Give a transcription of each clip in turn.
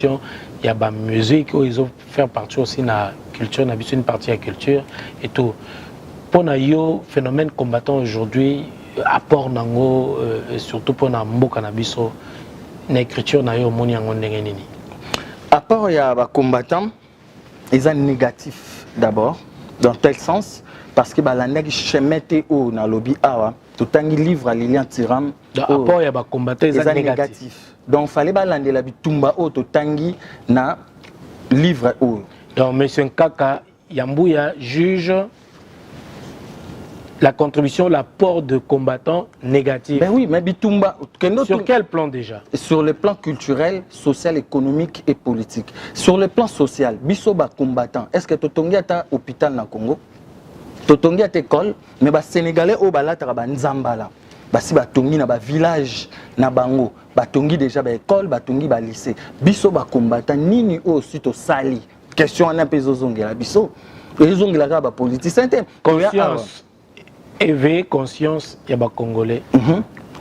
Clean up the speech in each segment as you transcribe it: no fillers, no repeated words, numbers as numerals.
il y a la musique où ils ont fait partie aussi de la culture, une partie de la culture et tout. Pour le phénomène combattant aujourd'hui, apport nango, surtout pour le cannabis, l'écriture n'a eu au monde yango ndengeni. Apport il y a des combattants, ils sont négatifs d'abord, dans tel sens, parce que la nègre chemete au na lobby awa, tout un livre à Lilian Tiram. Apport il y a des combattants, ils sont négatifs. Donc, il fallait que la bitumba au tangi na livre au. Donc, M. Kaka Yambouya juge la contribution, l'apport de combattants négatifs. Ben oui, mais bitumba. Sur quel plan déjà? Sur le plan culturel, social, économique et politique. Sur le plan social, bisoba combattant. Est-ce que Totongi a un hôpital na Congo? Totongi a une école, mais les Sénégalais au balatra ba Nzambala. Basi batongi na ba village na bango batongi déjà ba école batongi ba lycée biso ba combattant nini aussi to sali question on a peso zongela biso ezongela ka ba politicien conscience éveiller conscience ya ba congolais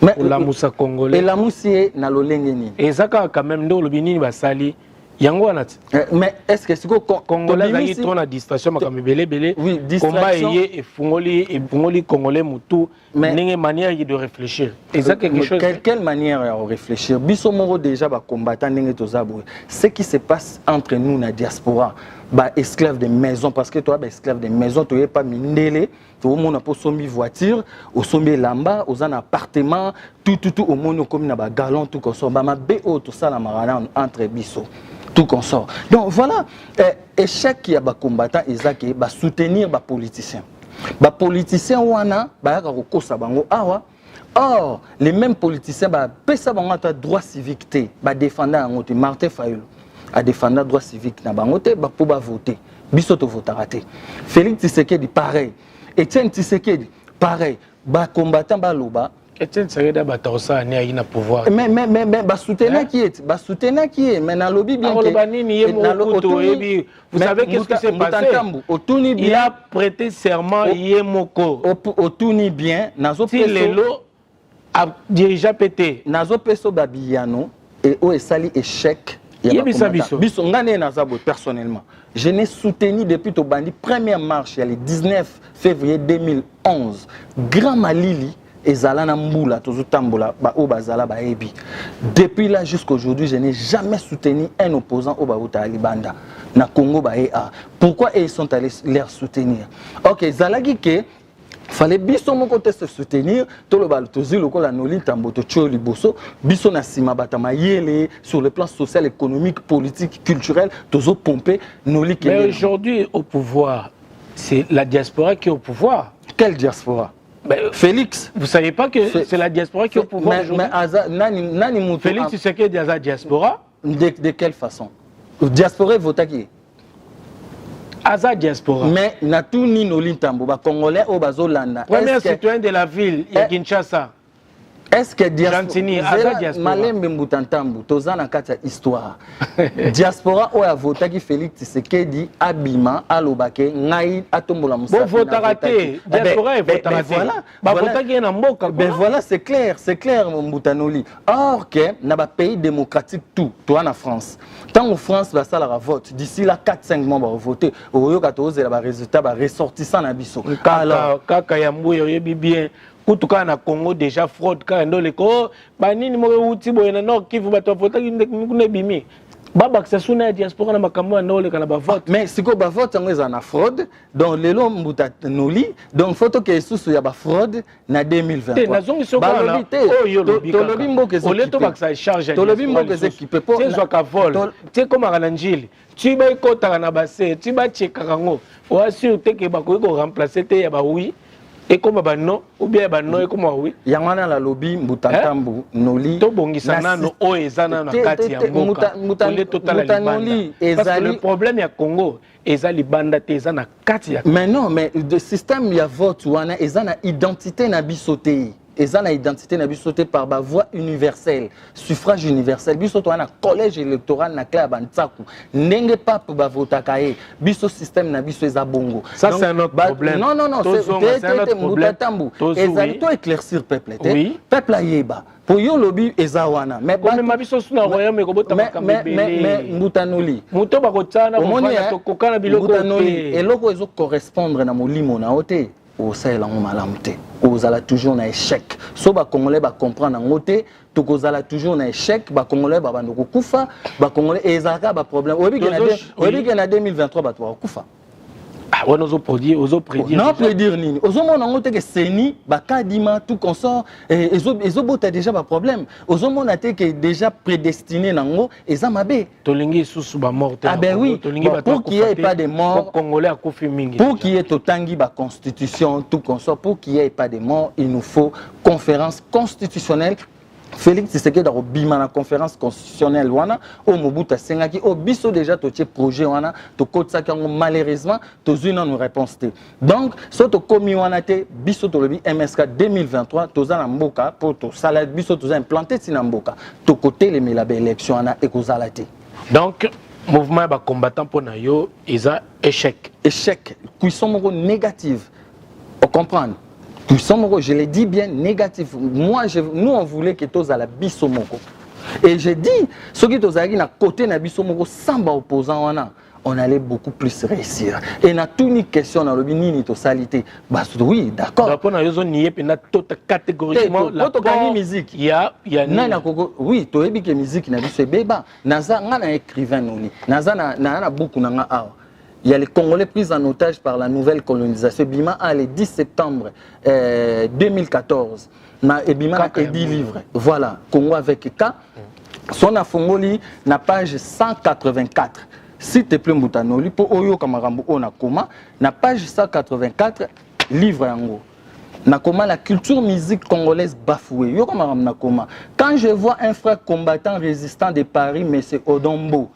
mais la moussa congolais et la moussie na lolenge ni et ça quand même ndo lobi nini ba sali yango anati mais est-ce que c'est congolais zaki trop na distraction makambe belé oui combat et fungoli congolais mutu n'enge manière de réfléchir et ça quelque chose quelle manière de réfléchir biso moko déjà ba combattant n'enge tozaboué ce qui se passe entre nous na diaspora ba esclaves de maison parce que toi ba esclave de maison tu es pas mindele tout le monde a pas sombi voiture au sombi lamba aux un appartement tout au monde comme na ba galon tout comme ça ba ma bo tout ça la marana entre biso tout consort. Donc voilà, échec qui a des combattants, ils ont soutenir les politiciens. Les politiciens, or, les mêmes politiciens, ils ont droit civique, ils défendent Martin Fayulu, a défendre droit civique, pour voter. Bisoto voter. Félix Tshisekedi, pareil. Etienne Tshisekedi, pareil. Les combattants, Etienne Tshisekedi bataosa ni aina pouvoir. Mais soutenir qui est, mais dans lobby bien vous savez qu'est-ce qui s'est passé? Il a prêté serment Yemoko. Otuni bien, nazo si lelo a déjà pété. Nazo peso babiano et o esali échec. Biso ngane nazabo personnellement. Je n'ai soutenu depuis to bandi première marche le 19 février 2011. Grand Malili ezala na mbula tozotambola ba o bazala ba ebi. Depuis là jusqu'à aujourd'hui, je n'ai jamais soutenu un opposant au Baouta Alibanda na Congo ba EA. Pourquoi ils sont allés les soutenir? OK, zalagi ke fallait biso mon côté se soutenir tout le bal tozi le la noli tambo to tcho liboso biso na sima batama yele sur le plan social, économique, politique, culturel tozo pomper noli. Mais aujourd'hui au pouvoir, c'est la diaspora qui est au pouvoir. Quelle diaspora? Félix, vous savez pas que c'est la diaspora qui est au pouvoir aujourd'hui? Mais Félix Tshisekedi est la diaspora. De quelle façon? Diaspora vote qui? Aza diaspora. Mais na tout ni nolintambo ba congolais au bazolanda. Premier citoyen de la ville, il y a Kinshasa. Est-ce que diaspora Malembe Mbutantambu tozana kata histoire. Diaspora o a voté qui Félix Tshisekedi abima alobake ngai atombola musa. Bon vote raté. Diaspora vote raté. Ben voilà, c'est clair mon Mbutanoli. Or que na ba pays démocratique tout, toi en France. Tant en France va ça la vote d'ici là 4-5 mois va voter. Oyo katoze la résultat va ressortissant na biso. Alors kaka yambuyo yebi bien. Kutuka na Congo déjà fraude quand ndole ko banini mo uti boyena no kivu bato vota ne bimi baba que ça suna diaspora na makambo ndole kana ba vote mais siko ba vote ngeza na fraude donc lelo mbuta noli donc photo que susu ya ba fraude na 2023 na zongi soko na oyo tolobi mboke au leto ba ça charge tolobi mboke équipé pour zo ka vol tu comme kana njili tu ba ikota na base tu ba cheka kango o assure te ke ba ko remplacer te ya ba oui. Et comme non ou bien non et comme oui yangana la lobby Mbutantambu noli to bongisa nano o ezana na kati ya mboka le total parce que le problème ya Congo ezali banda te ezana kati ya mais non mais le système ya vote wana ezana identité na bisote ils ont l'identité sauté par la voie universelle, suffrage universel. Biso to un collège électoral na clé bantaku. N'enge pas pour voter biso système na biso ezabongo. Ça c'est un autre problème. Non, c'est un autre problème. Ils ont éclaircir peuple. Oui. Peuple ayeba. Pour yo lobby ezawana. Mais biso suna royaume ko bota mais mutanoli. Muto ba kotana ko fana to kokana biloko mutanoli. Et loko ezo correspondre na molimo na ote. Au sein la malamté. Aux ala toujours na échec. So ba congolais ba comprendre en ote. To kozala toujours na échec. Ba congolais ba bandoko kufa. Ba congolais ezaka ba problème. Obi que na 2023 ba to kufa. Ah ouais, nous prédire, non prédire ni. Aux hommes on a que seni, bakadima tout consort, et les autres déjà pas problème. Aux hommes on a que déjà prédestiné nango, et ça m'a bé. Tolingi sous ba mort. Ah ben oui. Pour qu'il n'y ait pas de morts, Congolais à Kofi Mingi. Pour qu'il y ait totangi ba constitution tout consort, pour qu'il n'y ait pas de morts, il nous faut conférence constitutionnelle. Félix Tshisekedi dans la conférence constitutionnelle wana au Mobutu Sengaki au biso déjà toché projet wana to kotsa kango malheureusement to zuna nous réponse té donc soto komi wana té biso to lobi MSK 2023 to za na mboka pour to sala biso to za implanter tina mboka to côté les melabe élection wana et kozala té donc mouvement ba combattant pour na yo isa échec cuisson négative on comprendre. Je l'ai dit bien négatif. Nous, on voulait que tous à la bisomoko. Et j'ai dit, ceux qui sont à côté de bisomoko, sans opposant, on allait beaucoup plus réussir. Et na tout une question dans le bini to salité. Bah oui, d'accord. Rapport na yozo nié pe na tota catégoriquement la musique. Il y a na koko oui, to ebi que musique na biso beba. Naza ngana écrivain noni. Naza na beaucoup na nga awa. Il y a les Congolais pris en otage par la nouvelle colonisation. Bima a le 10 septembre 2014. Bima a édit livre. Voilà, Congo avec K. Son afongoli na page 184. S'il te plaît, Moutanoli, pour Oyo Kamarambo Onakoma, na page 184, livre yango. Nakoma, la culture musique congolaise bafouée. Yo Kamaram Nakoma. Quand je vois un frère combattant résistant de Paris, M. Odombo,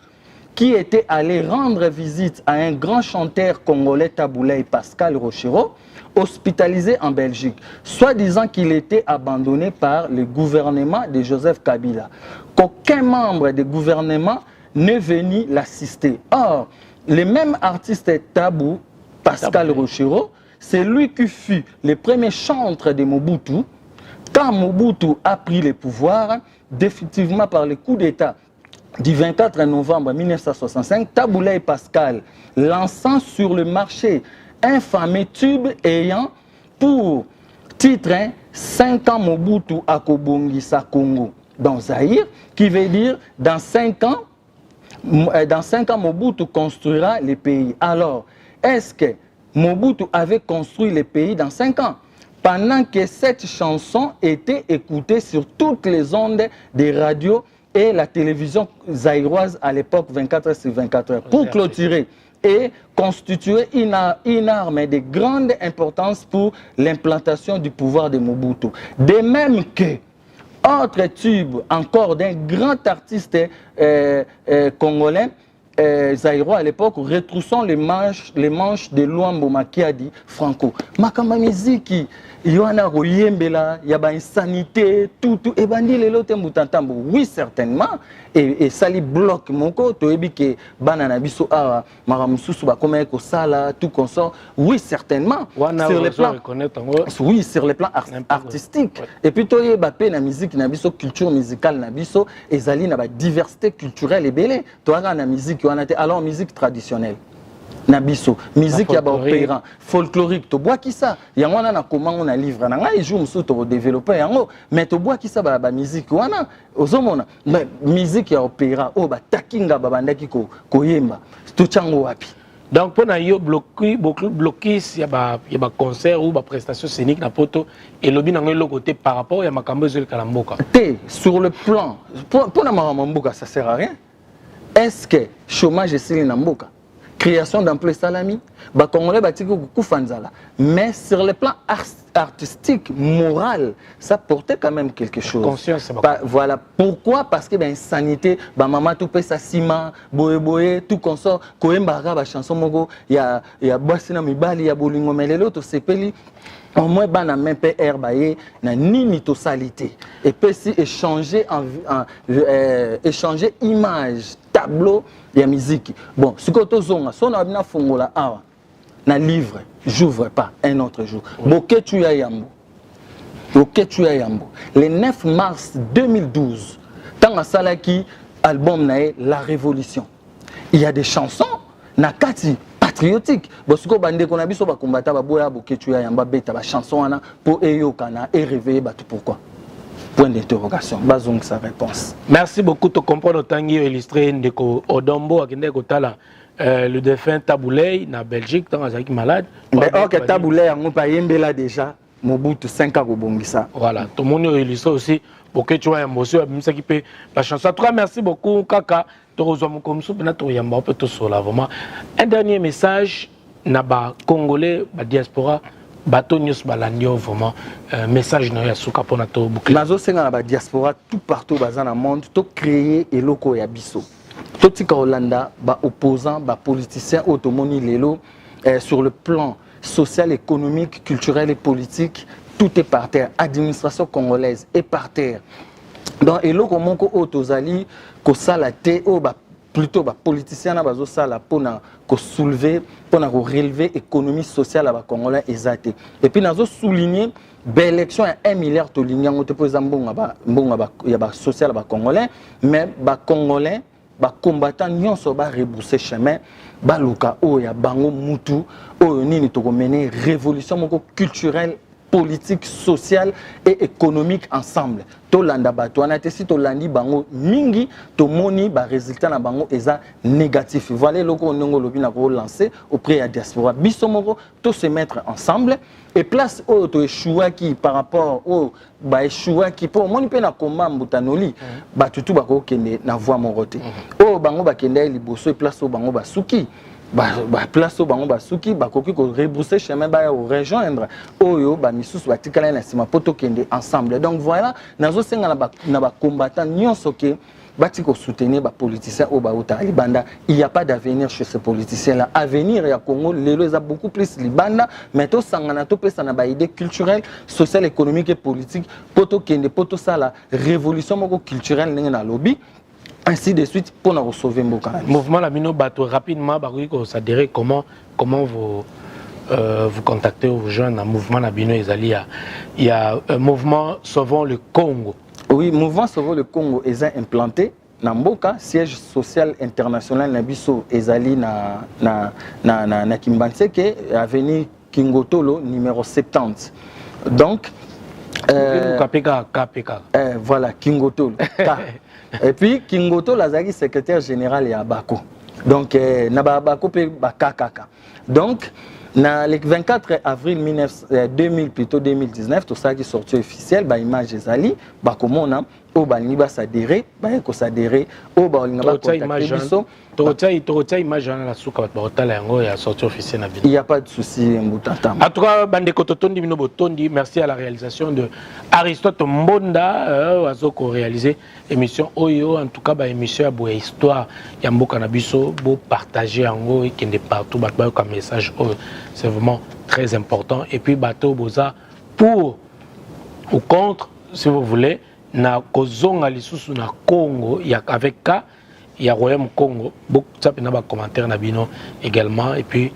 qui était allé rendre visite à un grand chanteur congolais Taboulay Pascal Rochero, hospitalisé en Belgique, soi-disant qu'il était abandonné par le gouvernement de Joseph Kabila. Qu'aucun membre du gouvernement n'est venu l'assister. Or, le même artiste Tabou, Pascal Rochero, c'est lui qui fut le premier chanteur de Mobutu. Quand Mobutu a pris le pouvoir, définitivement par le coup d'État, du 24 novembre 1965, Taboulay Pascal lançant sur le marché un fameux tube ayant pour titre 5 ans Mobutu Akobongisa Congo dans Zaïre, qui veut dire dans 5 ans Mobutu construira le pays. Alors, est-ce que Mobutu avait construit le pays dans 5 ans? Pendant que cette chanson était écoutée sur toutes les ondes des radios et la télévision zaïroise à l'époque 24h/24h pour clôturer et constituer une arme de grande importance pour l'implantation du pouvoir de Mobutu. De même que autre tube encore d'un grand artiste congolais zaïrois à l'époque, retroussant les manches de Luambo Makiadi Franco. Makamba miziki Yohana Royembela, il y a une insanité, tout, et bandi les lotes moutantambo. Oui, certainement. Et ça les bloque mon côté, et bien que banana biso a maramususu ba comme eko sala tout consort. Oui, certainement. Sur les plans, oui, sur les plans artistiques. Et puis toi y ba pe na musique na biso culture musicale na biso et zali na ba diversité culturelle et belé. Toi na musique on a alors musique traditionnelle. Nabiso musique ya ba opéra folklorique to bois qui ça yangwana na comment on a livre na ngai jour musu to développer yango mais to bois qui ça ba musique wana ozomona musique ya opéra o ba takinga ba bandaki ko yemba to chango wapi donc pour na yo blocus ya ba concert ou ba prestation scénique na poto et lobi na ngelo côté par rapport ya makambo zo kala mboka té sur le plan pour na mboka ça sert à rien. Est-ce que chômage est na mboka? Création d'emplois salami, bah Congolais batiko kufanzala. Mais sur le plan artistique, moral, ça portait quand même quelque chose. Conscience, c'est voilà. Pourquoi? Parce que ben sanité, bah maman tout peut sa sima, boye tout consort, koembara ba chanson mogo, il y a boissina mibali, il y a bolingo mais l'autre c'est peli. au moins bana même PR baye na nini totalité et puis si échanger échanger image tableau ya musique bon ce que tozonga so na bina fongola awa na livre j'ouvre pas un autre jour boke tu ya yambo le 9 mars 2012 tanga salaki album nae La Révolution il y a des chansons na kati patriotique bosiko bande kona biso ba kombata ba boya boketu ya yamba beta ba chanson wana pour eyokana et réveiller bato pourquoi point d'interrogation bazong sa réponse. Merci beaucoup to comprendre tangi illustré ndeko Odombo akende ko tala le défunt Tabouley na Belgique tant azaki malade mais OK Tabouley yango pa yembela déjà Mobutu 5 ans kobongisa voilà tout le monde illustré aussi boketu ya monsieur abimisa ki pe ba chanson. En tout cas merci beaucoup kaka. Un dernier message naba congolais ba diaspora bato nyos balandio vraiment message na ya suka pona to boucler nazo senga na ba diaspora tout partout dans le monde to créer eloko ya biso to tika Hollanda ba opposant ba politicien automoni lelo sur le plan social économique culturel et politique tout est par terre administration congolaise est par terre. Donc eloko moko otozali ko sala te o ba plutôt ba politicien na bazo sala pona ko soulever pona ko relever économie sociale ba congolais ezate et puis nazo souligner belle élection à 1 milliard to linyango te poza mbonga ba ya ba social ba congolais mais ba congolais ba combattant nyonso ba rebousser chemin ba luka o ya bango mutu o nini to ko mener révolution moko culturelle politique, sociale et économique ensemble. Tolanda bato ana te si tolandi bango mingi to moni ba résultat na bango eza négatif. Voilà loko ndongo lobi na ko lancer auprès ya diaspora. Biso moko to se mettre ensemble et place o to échoua qui par rapport au ba échoua qui pour moni pe na koma mbutanoli ba tutu ba ko kende na voix morote. O bango ba kende liboso et place o bango ba suki. Place au bango basuki bakoki ko rebrousser chemin ba au rejoindre oyo ba misusu batikala na sima poto kende ensemble. Donc voilà nazo senga na ba combattant nyonso ke bati ko soutenir ba politiciens au ba uta libanda. Il n'y a pas d'avenir chez ces politiciens là. Avenir ya Congo lelo eza beaucoup plus libanda mais to sangana to pesa na ba idée culturelle, sociale, économique et politique poto kende poto sala révolution moko culturelle ndenge na lobby. Ainsi de suite pour nous sauver Mboka. Mouvement Lamino Bato rapidement s'adhérer comment vous contactez ou vous joignez un mouvement Lamino Ezali il y a un mouvement Sauvons le Congo. Oui, mouvement Sauvons le Congo est implanté na Mboka, siège social international na biso Ezali na Kimbanseke avenue Kingotolo numéro 70. Donc voilà Kingotolo. Et puis Kingoto Lazari secrétaire général et Abako. Donc Nabako pe Bakakaka. Donc le 24 avril 2019 tout ça qui sorti officiel ba image ezali ba komona o ba ni ba s'adhérer ba ko s'adhérer o ba linga ba contacter biso Torotia image la souka ba otala yango ya sortie officielle na ville. Il y a pas de souci Mbutata. En tout cas bande kototondi bino botondi merci à la réalisation de Aristote Mbonda azoko réaliser émission oyo en tout cas ba émission ya boya histoire ya mboka na biso bo partager yango et kende partout ba comme message c'est vraiment très important et puis bateau boza pour ou contre si vous voulez na kozonga lisusu na Congo ya avec ka ya Royaume Congo beaucoup ça pe na ba commentaire na bino également et puis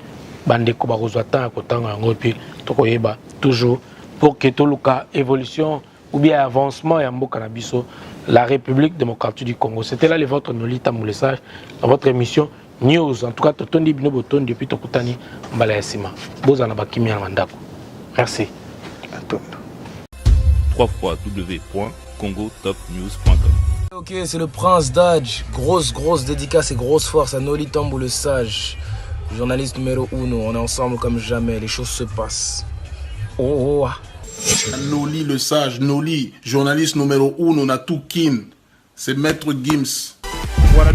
bande ko ba kozwata ko tanga yango et puis tokoyeba toujours pour que tout le cas évolution ou bien avancement ya mboka na biso la République démocratique du Congo. C'était là votre Nolita Moulessage dans votre émission News. En tout cas totondi bino botondi depuis tokutani mbala ya sima boza na bakimi ya mandako. Merci. www.congotopnews.com. Ok, c'est le Prince Dodge. Grosse dédicace et grosse force à Nolita Moulessage, journaliste numéro 1. On est ensemble comme jamais. Les choses se passent. Oh. Noli le sage, Noli, journaliste numéro 1, on a tout kin. C'est Maître Gims. Voilà,